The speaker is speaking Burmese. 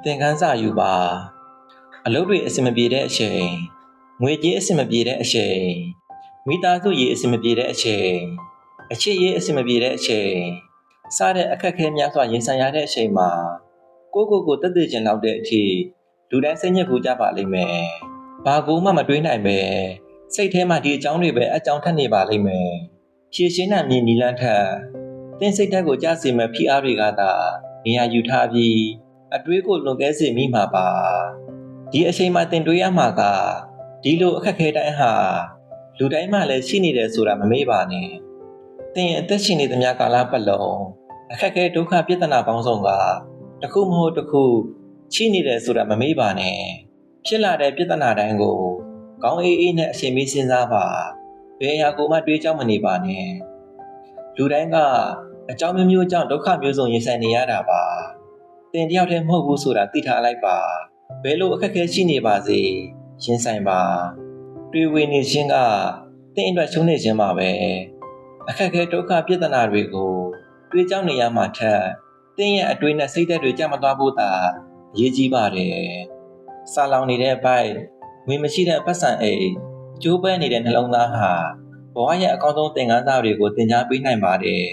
သင်ခန်းစာယူပါအလုပ်တွေအဆင်မပြေတဲ့အချိန်ငွေကြေးအဆင်မပြေတဲ့အချိန်မိသားစုရေးအဆင်မပြေတဲ့အချိန်အချစ်ရေးအဆင်မပြေတဲ့အချိန်စတဲ့အခက်အခဲများစွာရင်ဆိုင်ရတဲ့အချိန်မှာကိုတက်တည်ခြင်းလောက်တဲ့အထိလူတိုင်းစိတ်ညစ်ဖို့ကြပါလိမ့်မယ်။ဘာကိုမှမတွေးနိုင်ပဲစိတ်ထဲမှာဒီအကြောင်းတွေပဲအကြောင်းထက်နေပါလိမ့်မယ်။ဖြည့်ရှင်းနိုင်မည်နီလန်းထက်သင်စိတ်ဓာတ်ကိုကြားစေမဲ့ဖိအားတွေကသာနေရာယူထားပြီးအတွေးကိုလွန်ကဲစေမိမှာပါဒီအချိန်မှာသင်တွေးရမှာကဒီလိုအခက်ခဲတိုင်းဟာလူတိုင်းမှာလည်းရှိနေတယ်ဆိုတာမမေ့ပါနဲ့သင်အသက်ရှင်နေသမျှကာလပတ်လုံးအခက်ခဲဒုက္ခပြဿနာပေါင်းစုံကတစ်ခုမဟုတ်တစ်ခုရှိနေတယ်ဆိုတာမမေ့ပါနဲ့ဖြစ်လာတဲ့ပြဿနာတိုင်းကိုကောင်းအေးနဲ့အချိန်မီစဉ်းစားပါဘယ်အရာကိုမှတွေးကြောက်မနေပါနဲ့လူတိုင်းကအကြောင်းမျိုးကြောင့်ဒုက္ခမျိုးစုံရင်ဆိုင်နေရတာပါသင်တယောက်တည်းမဟုတ်ဘူးဆိုတာသိထားလိုက်ပါဘယ်လိုအခက်အခဲရှိနေပါစေရင်ဆိုင်ပါတွေးဝေနေခြင်းကသင်အတွက်ရှုံးနေခြင်းပါပဲအခက်အခဲဒုက္ခပြဿနာတွေကိုတွေးကြောက်နေရမှာထက်သင်ရဲ့အတွေးနဲ့စိတ်ဓာတ်တွေကြမသွားဖို့သာအရေးကြီးပါတယ်စာလောင်နေတဲ့အပိုက်ငွေမရှိတဲ့ပတ်စံအိတ်ကျိုးပဲနေတဲ့နှလုံးသားဟာဘဝရဲ့အကောင်းဆုံးသင်ခန်းစာတွေကိုသင်ကြားပေးနိုင်ပါတယ်